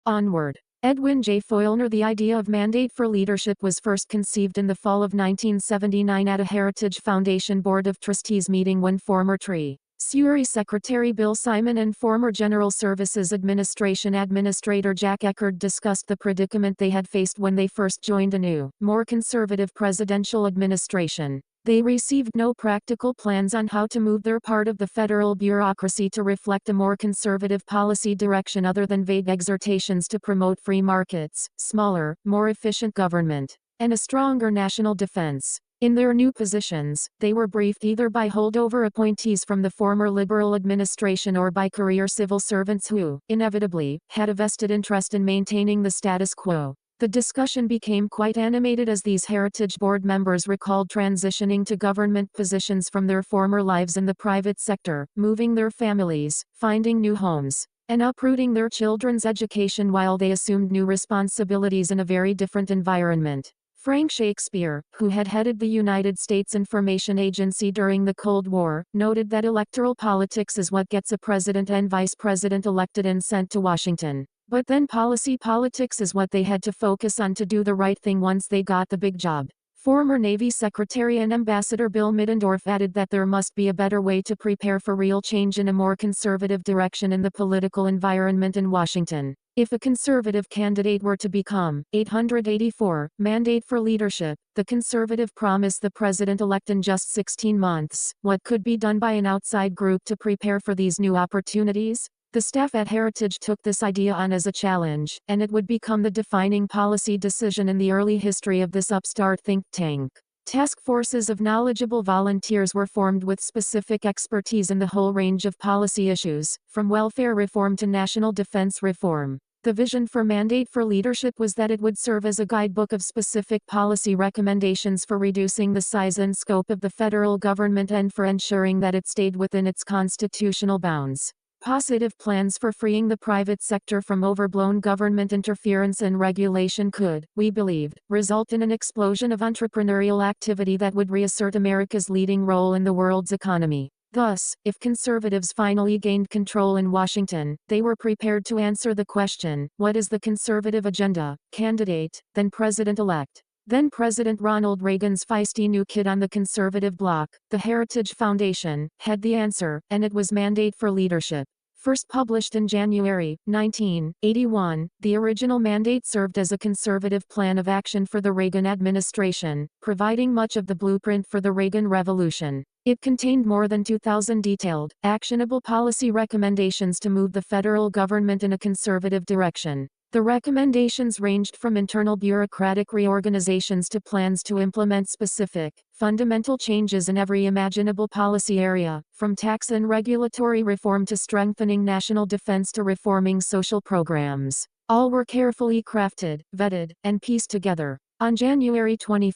Onward. Edwin J. Feulner. The idea of mandate for leadership was first conceived in the fall of 1979 at a Heritage Foundation Board of Trustees meeting when former Treasury Secretary Bill Simon and former General Services Administration Administrator Jack Eckerd discussed the predicament they had faced when they first joined a new, more conservative presidential administration. They received no practical plans on how to move their part of the federal bureaucracy to reflect a more conservative policy direction other than vague exhortations to promote free markets, smaller, more efficient government, and a stronger national defense. In their new positions, they were briefed either by holdover appointees from the former Liberal administration or by career civil servants who, inevitably, had a vested interest in maintaining the status quo. The discussion became quite animated as these Heritage Board members recalled transitioning to government positions from their former lives in the private sector, moving their families, finding new homes, and uprooting their children's education while they assumed new responsibilities in a very different environment. Frank Shakespeare, who had headed the United States Information Agency during the Cold War, noted that electoral politics is what gets a president and vice president elected and sent to Washington. But then policy politics is what they had to focus on to do the right thing once they got the big job. Former Navy Secretary and Ambassador Bill Middendorf added that there must be a better way to prepare for real change in a more conservative direction in the political environment in Washington. If a conservative candidate were to become 884, mandate for leadership, the conservative promised the president-elect in just 16 months, what could be done by an outside group to prepare for these new opportunities? The staff at Heritage took this idea on as a challenge, and it would become the defining policy decision in the early history of this upstart think tank. Task forces of knowledgeable volunteers were formed with specific expertise in the whole range of policy issues, from welfare reform to national defense reform. The vision for Mandate for Leadership was that it would serve as a guidebook of specific policy recommendations for reducing the size and scope of the federal government and for ensuring that it stayed within its constitutional bounds. Positive plans for freeing the private sector from overblown government interference and regulation could, we believed, result in an explosion of entrepreneurial activity that would reassert America's leading role in the world's economy. Thus, if conservatives finally gained control in Washington, they were prepared to answer the question, what is the conservative agenda, candidate, then president-elect? Then President Ronald Reagan's feisty new kid on the conservative bloc, the Heritage Foundation, had the answer, and it was Mandate for Leadership. First published in January 1981, the original mandate served as a conservative plan of action for the Reagan administration, providing much of the blueprint for the Reagan Revolution. It contained more than 2,000 detailed, actionable policy recommendations to move the federal government in a conservative direction. The recommendations ranged from internal bureaucratic reorganizations to plans to implement specific, fundamental changes in every imaginable policy area, from tax and regulatory reform to strengthening national defense to reforming social programs. All were carefully crafted, vetted, and pieced together. On January 21,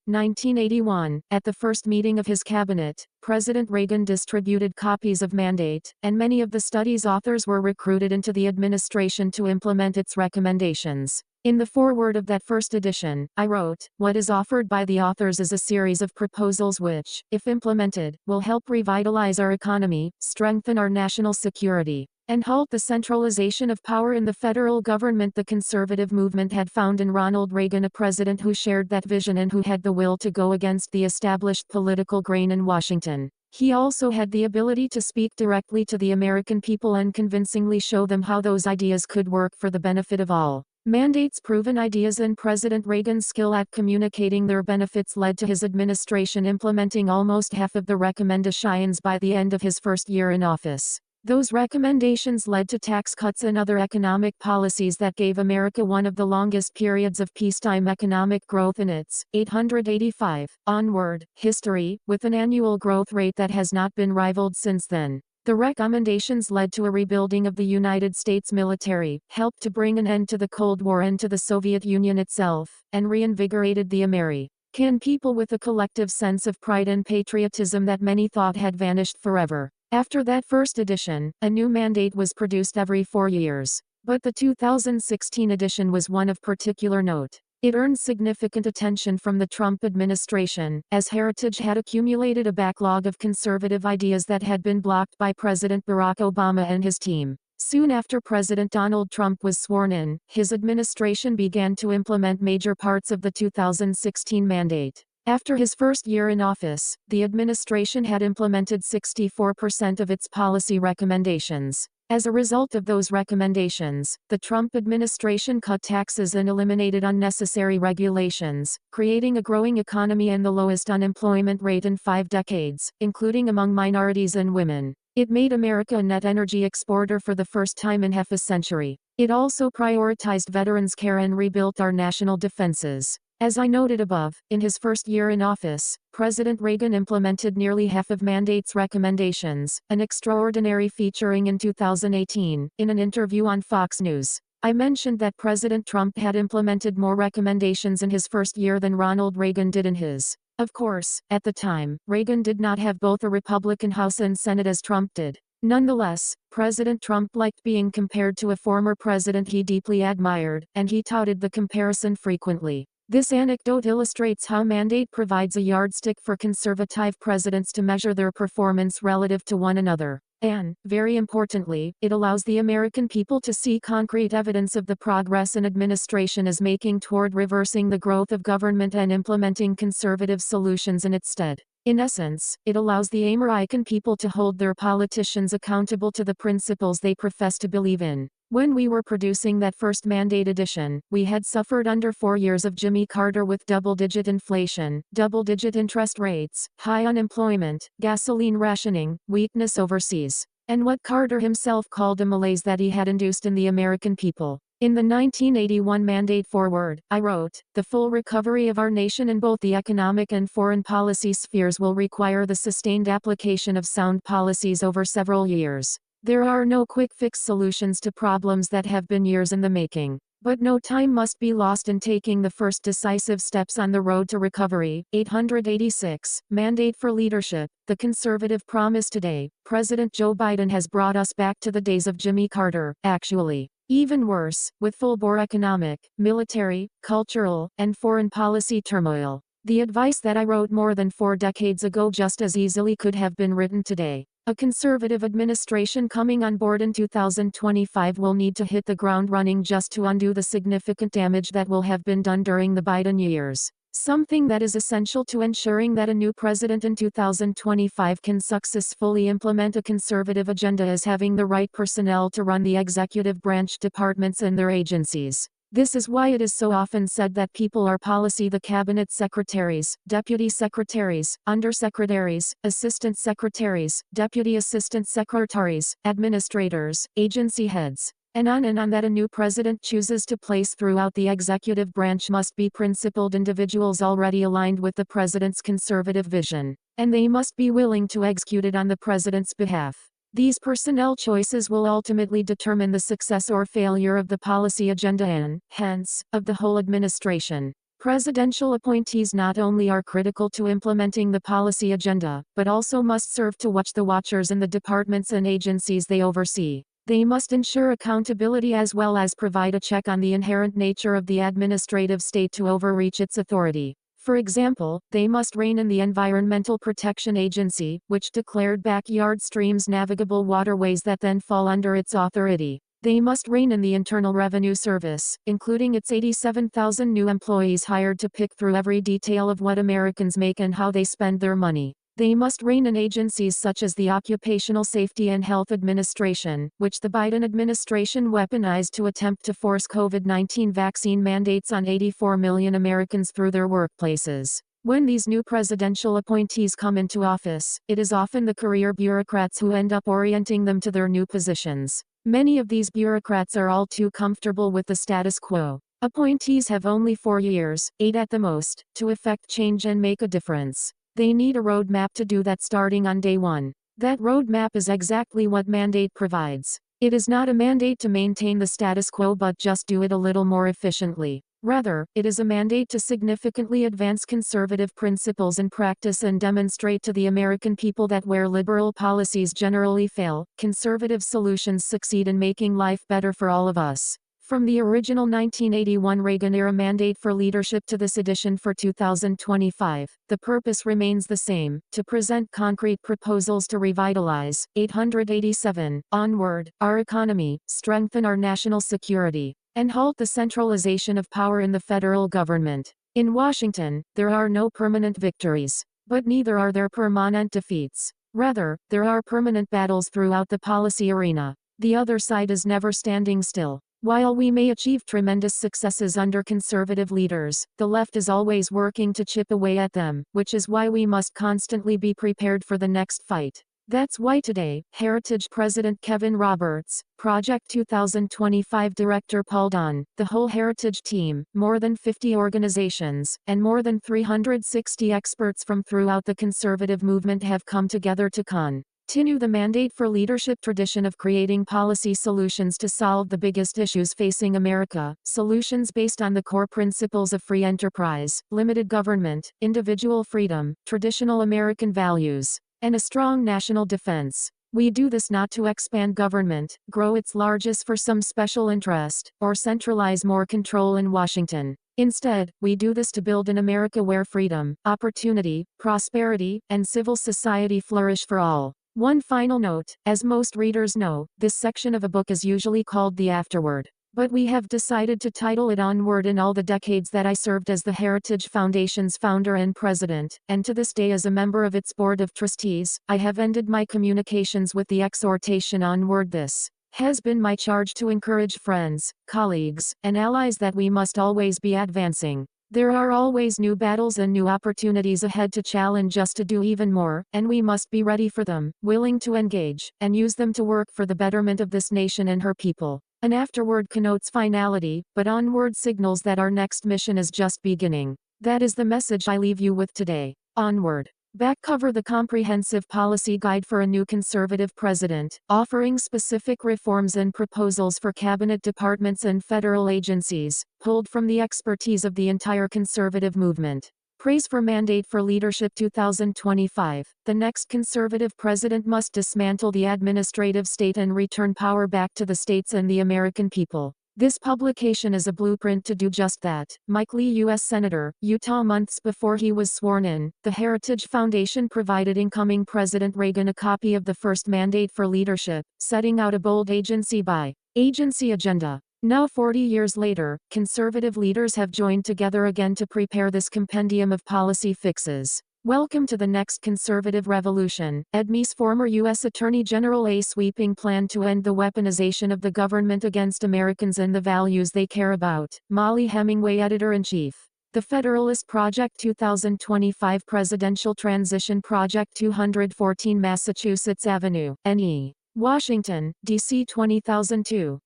1981, at the first meeting of his cabinet, President Reagan distributed copies of Mandate, and many of the study's authors were recruited into the administration to implement its recommendations. In the foreword of that first edition, I wrote, "What is offered by the authors is a series of proposals which, if implemented, will help revitalize our economy, strengthen our national security, and halt the centralization of power in the federal government." The conservative movement had found in Ronald Reagan a president who shared that vision and who had the will to go against the established political grain in Washington. He also had the ability to speak directly to the American people and convincingly show them how those ideas could work for the benefit of all. Mandate's proven ideas and President Reagan's skill at communicating their benefits led to his administration implementing almost half of the recommendations by the end of his first year in office. Those recommendations led to tax cuts and other economic policies that gave America one of the longest periods of peacetime economic growth in its 885 onward history, with an annual growth rate that has not been rivaled since then. The recommendations led to a rebuilding of the United States military, helped to bring an end to the Cold War and to the Soviet Union itself, and reinvigorated the American people with a collective sense of pride and patriotism that many thought had vanished forever. After that first edition, a new mandate was produced every 4 years. But the 2016 edition was one of particular note. It earned significant attention from the Trump administration, as Heritage had accumulated a backlog of conservative ideas that had been blocked by President Barack Obama and his team. Soon after President Donald Trump was sworn in, his administration began to implement major parts of the 2016 mandate. After his first year in office, the administration had implemented 64% of its policy recommendations. As a result of those recommendations, the Trump administration cut taxes and eliminated unnecessary regulations, creating a growing economy and the lowest unemployment rate in 5 decades, including among minorities and women. It made America a net energy exporter for the first time in half a century. It also prioritized veterans' care and rebuilt our national defenses. As I noted above, in his first year in office, President Reagan implemented nearly half of mandate's recommendations, an extraordinary featuring in 2018, in an interview on Fox News. I mentioned that President Trump had implemented more recommendations in his first year than Ronald Reagan did in his. Of course, at the time, Reagan did not have both a Republican House and Senate as Trump did. Nonetheless, President Trump liked being compared to a former president he deeply admired, and he touted the comparison frequently. This anecdote illustrates how mandate provides a yardstick for conservative presidents to measure their performance relative to one another. And, very importantly, it allows the American people to see concrete evidence of the progress an administration is making toward reversing the growth of government and implementing conservative solutions in its stead. In essence, it allows the American people to hold their politicians accountable to the principles they profess to believe in. When we were producing that first mandate edition, we had suffered under 4 years of Jimmy Carter with double-digit inflation, double-digit interest rates, high unemployment, gasoline rationing, weakness overseas, and what Carter himself called a malaise that he had induced in the American people. In the 1981 mandate foreword, I wrote, "The full recovery of our nation in both the economic and foreign policy spheres will require the sustained application of sound policies over several years. There are no quick-fix solutions to problems that have been years in the making. But no time must be lost in taking the first decisive steps on the road to recovery." 886, Mandate for Leadership, the conservative promise today. President Joe Biden has brought us back to the days of Jimmy Carter, actually. Even worse, with full-bore economic, military, cultural, and foreign policy turmoil. The advice that I wrote more than 4 decades ago just as easily could have been written today. A conservative administration coming on board in 2025 will need to hit the ground running just to undo the significant damage that will have been done during the Biden years. Something that is essential to ensuring that a new president in 2025 can successfully implement a conservative agenda is having the right personnel to run the executive branch departments and their agencies. This is why it is so often said that people are policy: the cabinet secretaries, deputy secretaries, undersecretaries, assistant secretaries, deputy assistant secretaries, administrators, agency heads, and on that a new president chooses to place throughout the executive branch must be principled individuals already aligned with the president's conservative vision, and they must be willing to execute it on the president's behalf. These personnel choices will ultimately determine the success or failure of the policy agenda and, hence, of the whole administration. Presidential appointees not only are critical to implementing the policy agenda, but also must serve to watch the watchers in the departments and agencies they oversee. They must ensure accountability as well as provide a check on the inherent nature of the administrative state to overreach its authority. For example, they must rein in the Environmental Protection Agency, which declared backyard streams navigable waterways that then fall under its authority. They must rein in the Internal Revenue Service, including its 87,000 new employees hired to pick through every detail of what Americans make and how they spend their money. They must rein in agencies such as the Occupational Safety and Health Administration, which the Biden administration weaponized to attempt to force COVID-19 vaccine mandates on 84 million Americans through their workplaces. When these new presidential appointees come into office, it is often the career bureaucrats who end up orienting them to their new positions. Many of these bureaucrats are all too comfortable with the status quo. Appointees have only 4 years, 8 at the most, to effect change and make a difference. They need a roadmap to do that starting on day one. That roadmap is exactly what mandate provides. It is not a mandate to maintain the status quo but just do it a little more efficiently. Rather, it is a mandate to significantly advance conservative principles in practice and demonstrate to the American people that where liberal policies generally fail, conservative solutions succeed in making life better for all of us. From the original 1981 Reagan-era mandate for leadership to this edition for 2025, the purpose remains the same: to present concrete proposals to revitalize 887 Onward our economy, strengthen our national security, and halt the centralization of power in the federal government. In Washington, there are no permanent victories, but neither are there permanent defeats. Rather, there are permanent battles throughout the policy arena. The other side is never standing still. While we may achieve tremendous successes under conservative leaders, the left is always working to chip away at them, which is why we must constantly be prepared for the next fight. That's why today, Heritage President Kevin Roberts, Project 2025 Director Paul Dunn, the whole Heritage team, more than 50 organizations, and more than 360 experts from throughout the conservative movement have come together to continue the mandate for leadership tradition of creating policy solutions to solve the biggest issues facing America, solutions based on the core principles of free enterprise, limited government, individual freedom, traditional American values, and a strong national defense. We do this not to expand government, grow its largesse for some special interest, or centralize more control in Washington. Instead, we do this to build an America where freedom, opportunity, prosperity, and civil society flourish for all. One final note: as most readers know, this section of a book is usually called the afterword. But we have decided to title it Onward. In all the decades that I served as the Heritage Foundation's founder and president, and to this day as a member of its board of trustees, I have ended my communications with the exhortation Onward. This has been my charge to encourage friends, colleagues, and allies that we must always be advancing. There are always new battles and new opportunities ahead to challenge us to do even more, and we must be ready for them, willing to engage, and use them to work for the betterment of this nation and her people. An afterword connotes finality, but onward signals that our next mission is just beginning. That is the message I leave you with today. Onward. Back cover: the comprehensive policy guide for a new conservative president, offering specific reforms and proposals for cabinet departments and federal agencies, pulled from the expertise of the entire conservative movement. Praise for Mandate for Leadership 2025. The next conservative president must dismantle the administrative state and return power back to the states and the American people. This publication is a blueprint to do just that. Mike Lee, U.S. Senator, Utah. Months before he was sworn in, the Heritage Foundation provided incoming President Reagan a copy of the first Mandate for Leadership, setting out a bold agency-by-agency agenda. Now 40 years later, conservative leaders have joined together again to prepare this compendium of policy fixes. Welcome to the next conservative revolution. Edmis, former U.S. Attorney General. A sweeping plan to end the weaponization of the government against Americans and the values they care about. Molly Hemingway, Editor-in-Chief. The Federalist Project 2025 Presidential Transition Project 214 Massachusetts Avenue, N.E. Washington, D.C. 20002,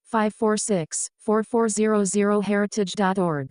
546, 4400 heritage.org.